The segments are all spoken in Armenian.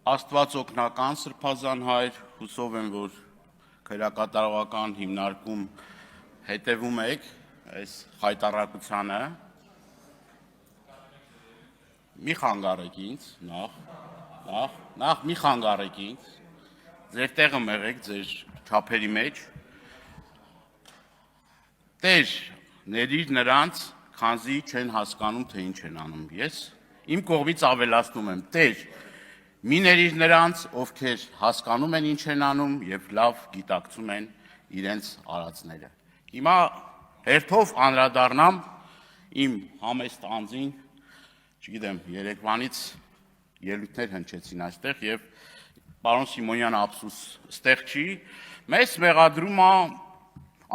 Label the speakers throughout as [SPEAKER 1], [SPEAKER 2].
[SPEAKER 1] Աստված օգնական Սրբազան հայր, հուսով եմ, որ քրեակատարողական հիմնարկում հետևում եք այս հայտարարությանը։ Մի խանգարեք ինձ, նախ մի խանգարեք ինձ, ձեր տեղը մեղեք ձեր չափերի մեջ, Տեր, ներիր նրանց, քանզի չեն հասկանում, թե ինչ են անում, ես իմ կողմից ավելացնում եմ, Տեր, մի ներիր նրանց, ովքեր հասկանում են ինչ են անում և լավ գիտակցում են իրենց արածները։ Հիմա հերթով անդրադառնամ իմ համեստ անձին, չգիտեմ, երեկվանից ելույթներ հնչեցին այստեղ և պարոն Սիմոնյանը ափսուս ստեղ չի, մեզ մեղադրում է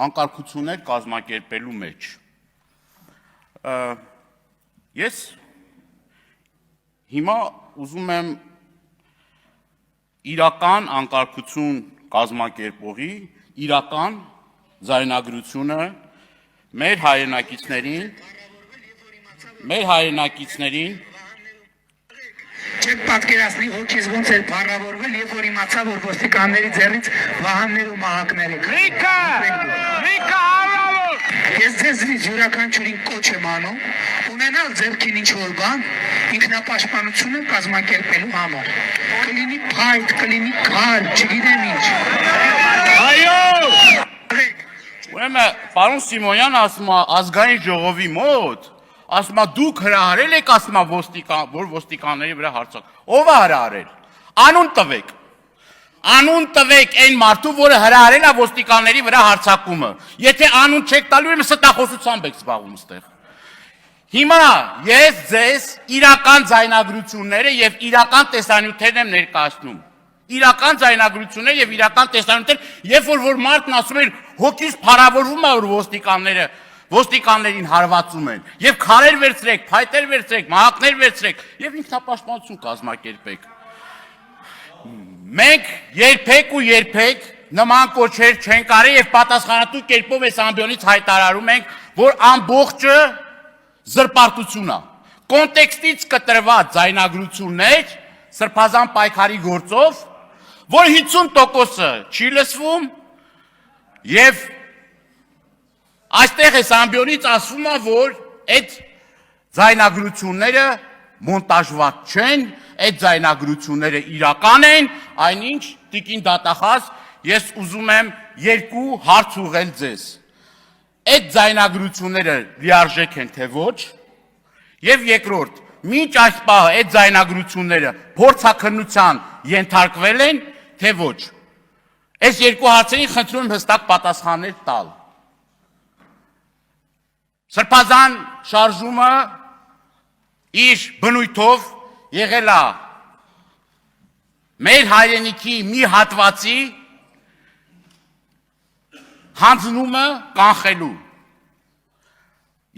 [SPEAKER 1] անկարգություններ կազմակերպելու մեջ։ Ես հիմա ուզում եմ իրական անկարգություն կազմակերպողի, իրական ձայնագրությունը մեր հայրենակիցներին
[SPEAKER 2] Չեք պատկերացնի, որ քեզ ոնց էր փառավորվել, երբ որ իմացա, որ ոստիկանների ձեռից վահաններ ու մահակներ եք։ Լիքը հարավոր։ Ես ձեզ յուրաքանչյուրին կոչ եմ անում, ունենալ ձեռքին ինչ-որ բան, ինքնապաշտպանությունը կազմակերպելու համար։ Կլինի փայտ, կլինի քար, չգիտեմ ինչ։
[SPEAKER 1] Այո։ Ուրեմն, պարոն Սիմոնյանը ասում է ազգային ժողովի մոտ, ասում է դուք հրահարել եք, ասում է որ ոստիկանների վրա հարձակ։ Ով է հրահարել։ Անուն տվեք այն մարդու, որը հրահարել է ոստիկանների վրա հարձակումը։ Եթե անուն չեք տալու, ուրեմն ստախոսությամբ եք զբաղվում այստեղ։ Հիմա ես ձեզ իրական ձայնագրությունները եւ իրական տեսանյութերն եմ ներկայացնում։ Իրական ձայնագրություններ եւ իրական տեսանյութեր, երբ որ մարդն ասում է հոգիս փառավորվում է, որ ոստիկաններին հարվածում են, և քարեր վերցրեք, փայտեր վերցրեք, մահակներ վերցրեք, և ինքնապաշտպանություն կազմակերպեք։ Մենք երբեք նման կոչեր չենք արել և պատասխանատու կերպով այս ամբիոնից հայտարարում ենք, որ ամբողջը զրպարտություն է։ Կոնտեքստից կտրված ձայնագրություններ Սրբազան պայքարի գործով, որ 50%-ը չի լսվում և այստեղ այս ամբիոնից ասվում է, որ այդ ձայնագրությունները մոնտաժված չեն, այդ ձայնագրությունները իրական են, այնինչ տիկին դատախազ, ես ուզում եմ երկու հարց ուղղել ձեզ։ Այդ ձայնագրությունները լիարժեք են, թե ոչ, և երկրորդ, մինչ այս պահը այդ ձայնագրությունները փորձաքննության ենթարկվել են, թե ոչ։ Այս երկու հարցերին խնդրում եմ հստակ պատասխաններ տալ։ Սրբազան շարժումը իր բնույթով եղել է մեր հայրենիքի մի հատվածի հանձնումը կանխելու։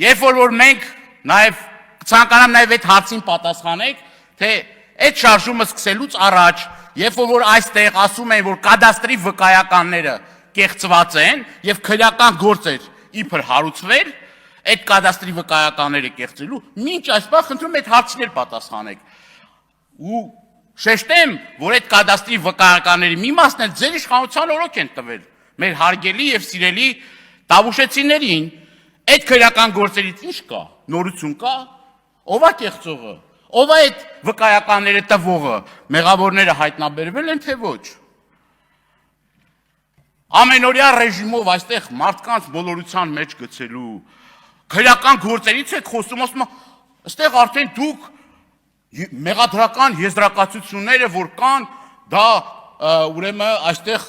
[SPEAKER 1] Երբ որ մենք նաև ցանկանամ նաև այդ հարցին պատասխանեք, թե այդ շարժումը սկսելուց առաջ, երբ որ այստեղ ասում են, որ կադաստրի վկայականները կեղծված են և քրեական գործեր իբր հարուցվել, այդ կադաստրի վկայականները կեղծելու, մինչ այս պահ խնդրում այդ հարցներ պատասխանեք։ Ու շեշտեմ, որ այդ կադաստրի վկայականների մի մասն էլ ձեր իշխանության օրոք են տվել, մեր հարգելի և սիրելի տավուշեցիներին, այդ քրեական գործերից ինչ կա, նորություն կա, ով է կեղծողը, ով է այդ վկայականները տվողը, մեղավորները հայտնաբերվել են, թե ոչ։ Ամենօրյա ռեժիմով այստեղ մարդկանց բոլորության մեջ գցելու, քրեական գործերից եք խոսում, ասում այստեղ արդեն դուք մեղադրական եզրակացությունները, որ կան, դա ուրեմն այստեղ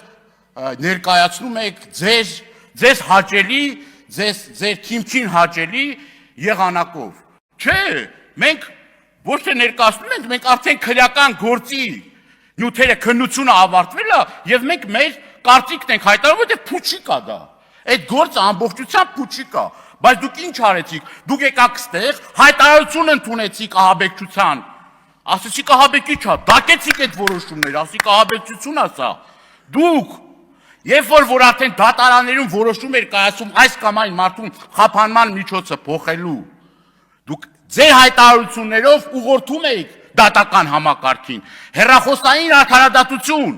[SPEAKER 1] ներկայացնում եք ձեզ հաճելի, ձեր թիմքին հաճելի եղանակով։ Չէ, մենք ոչ թե ներկայացնում ենք, մենք արդեն քրեական գործի նյութերը քննությունը ավարտվել է և մենք մեր կարծիքն ենք հայտարարում, որ փուչիկ է դա։ Այդ գործը ամբողջությամբ փուչիկ է, բայց դուք ինչ արեցիք, դուք եկաք ստեղ, հայտարարություն ընդունեցիք ահաբեկչության, ասեցիք ահաբեկիչ է, դակեցիք այդ որոշումները, ասիք ահաբեկչություն է սա, դուք, երբ որ արդեն դատարաններում որոշում էր կայացում այս կամ այն մարդուն խափանման միջոցը փոխելու, դուք ձեր հայտարարություններով ուղղորդում էիք դատական համակարգին։ Հեռախոսային արդարադատություն,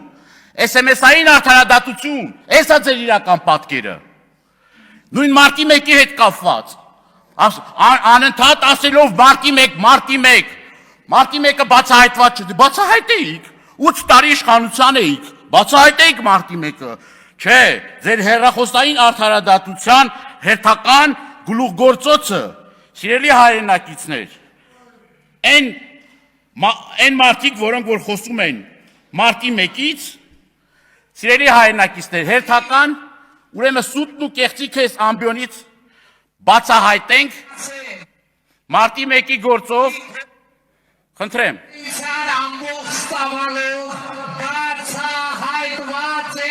[SPEAKER 1] SMS-ային արդարադատություն, էսա ձեր իրական պատկերը։ Նույն մարտի 1-ի հետ կապված, անընդհատ ասելով մարտի 1, մարտի 1-ը բացահայտված չէ, բացահայտեիք, 8 տարի իշխանության էիք, բացահայտեիք մարտի 1-ը, չէ, ձեր հեռախոսային արդարադատության հերթական գլուխգործոցը, սիրելի հայրենակիցներ, այն մարդիկ, որոնք որ խոսում են մարտի 1-ից, սիրելի հայրենակիցներ, հերթական, ուրեմն սուտն ու կեղծիքը այս ամբիոնից բացահայտենք մարտի 1-ի գործով, խնդրեմ։
[SPEAKER 3] Ինձան ամբողջ ստավալով բացահայտված է։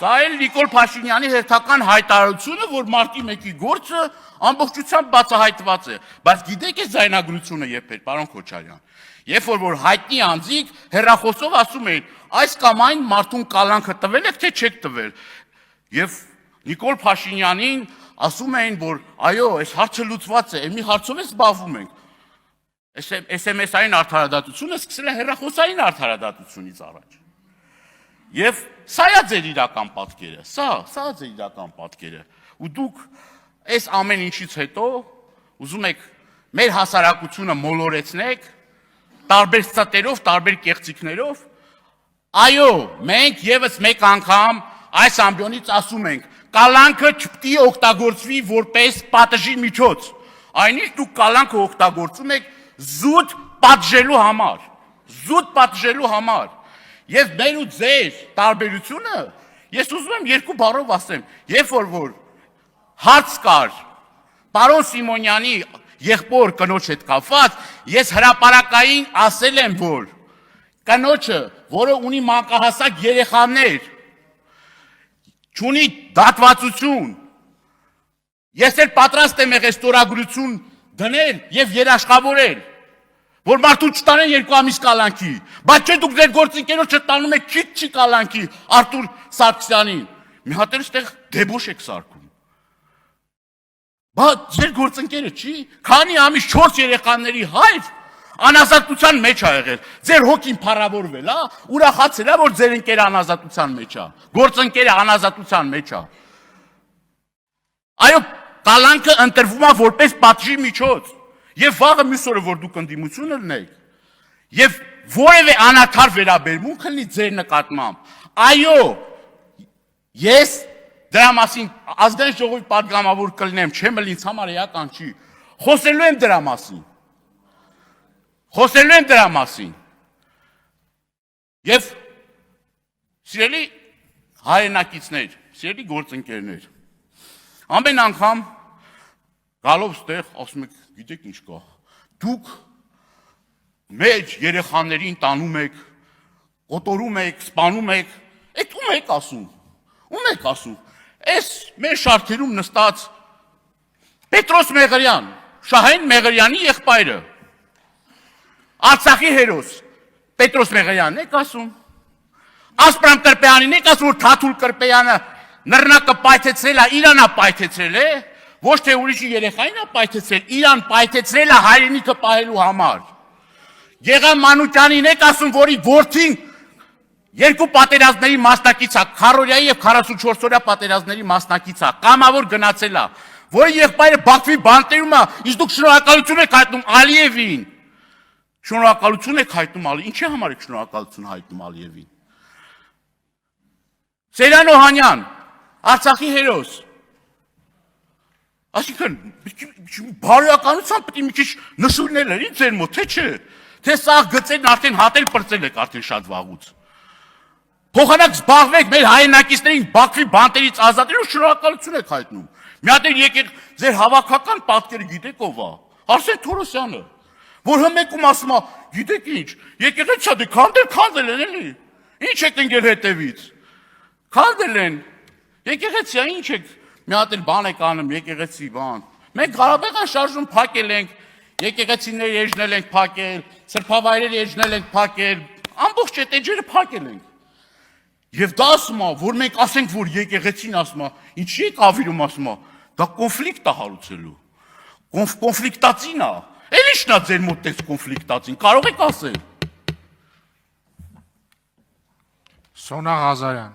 [SPEAKER 1] Սա էլ Նիկոլ Փաշինյանի հերթական հայտարարությունը, որ մարտի 1-ի գործը ամբողջությամբ բացահայտված է, բայց գիտեք այս ձայնագրությունը երբ էր, պարոն Քոչարյան, երբ որ հայտնի անձիկ հեռախոսով ասում էին, այս կամ այն մարդուն կալանքը տվել եք, թե չեք տվել, եւ Նիկոլ Փաշինյանին ասում էին, որ այո, այս հարցը լուծված է, մի հարցով է զբաղվում ենք։ SMS-ային արդարադատությունը սկսել է հեռախոսային արդարադատությունից առաջ։ Եվ սա է ձեր իրական պատկերը, սա ձեր իրական պատկերը։ Ու դուք այս ամեն ինչից հետո ուզում եք մեր հասարակությունը մոլորեցնեք, տարբեր ստատերով, տարբեր կեղծիքներով։ Այո, մենք եւս մեկ անգամ այս ամբիոնից ասում ենք, կալանքը չպետք է օգտագործվի որպես պատժի միջոց։ Այնինչ դուք կալանքը օգտագործում եք զուտ պատժելու համար, եւ մեր ու ձեր տարբերությունը, ես ուզում եմ երկու բառով ասեմ, երբ որ հարց կար պարոն Սիմոնյանի եղբոր կնոջ հետ կապված, ես հրապարակային ասել եմ, որ կնոջը, որը ունի մանկահասակ երեխաներ, չունի դատվածություն, ես էլ պատրաստ եմ եղել ստորագրություն դնել եւ երաշխավորել, որ մարդուն չտանեն 2 ամիս կալանքի, բայց չէ դուք ձեր գործընկերոջը տանում եք չի կալանքի Արտուր Սարգսյանին, մի հատ էլ այստեղ դեբոշ եք սարքում, բայց ձեր գործընկերը չի, քանի ամիս 4 երեխաների հայր անազատության մեջ ա եղել, ձեր հոգին փառավորվել ա, ուրախացել ա, որ ձեր ընկերը անազատության մեջ ա, գործընկերը անազատության մեջ ա, այո, կալանքը ընտրվում է որպես պատժի միջոց, եւ վաղը մյուս օրը որ դուք ընդդիմություն լինեք, եւ որևէ անարդար վերաբերմունք լինի ձեր նկատմամբ, այո, ես դրա մասին ազգային ժողովի պատգամավոր կլինեմ, չեմ էլ ինձ համար էական չի, խոսելու եմ դրա մասին, եւ սիրելի հայրենակիցներ, սիրելի գործընկերներ, ամեն անգամ գալով ստեղ, ասում եք, գիտեք ինչ կա, դուք մեր երեխաներին տանում եք, կոտորում եք, սպանում եք, այդ ում եք ասում, այս մեր շարքերում նստած Պետրոս Մեղրյան, Շահեն Մեղրյանի եղբայրը, Արցախի հերոս, Պետրոս Մեղրյանն եք ասում, Ասպրամ Կրպեյանին եք ասում, որ Թաթուլ Կրպեյանը նռնակը պայթեցրել է, Իրանա պայթեցրել է, ոչ թե ուրիշի երեխային է պայթեցրել, Իրան պայթեցրել է հայրենիքը պահելու համար։ Գեգամ Մանուկյանին եք ասում, որի որդին 2 պատերազմների մասնակից է, Քարորիայի եւ 44-օրյա պատերազմների մասնակից է, կամավոր գնացել է, որի եղբայրը Բաքվի բանտերում է, իսկ դուք շնորհակալություն եք հայտնում Ալիևին։ Շնորհակալություն եք հայտնում Ալիևին, ինչի համար եք շնորհակալություն հայտնում Ալիևին։ Սերյան Օհանյան, Արցախի հերոս։ Այսինքն, բարոյականությամբ պետք է մի քիչ նշույլներ լինի ձեր մոտ, թե չէ։ Թե սա գծերն արդեն հատել պրծել եք արդեն շատ վաղուց։ Փոխանակ զբաղվեք մեր հայրենակիցներին Բաքվի բանտերից ազատելու շնորհակալություն եք հայտնում։ Մի հատ եկեք ձեր հավաքական պատկերը գիտեք ով է։ Արսեն Թորոսյանը, որ հմեկում ասում է, գիտեք ինչ, եկեղեցի դե քանդել են էլի։ Ինչ եք ընկել հետևից։ Քանդել են։ Եկեղեցի ինչ եք, մի հատ էլ բան եք անում, եկեղեցի բան։ Մենք Ղարաբաղյան շարժում փակել ենք, եկեղեցիներ էջնել ենք փակել, սրբավայրեր էջնել ենք փակել, ամբողջ այդ էջերը փակել ենք։ Եվ դա ասում է, որ մենք ասենք, որ եկեղեցին ասում է, ինչի եք ավիրում ասում է, դա կոնֆլիկտ է հարուցելու, կոնֆլիկտացին է, Էլի շնա ձեր մոտ տես կոնֆլիկտացին, կարող եք ասել։
[SPEAKER 4] Սոնա Ղազարյան։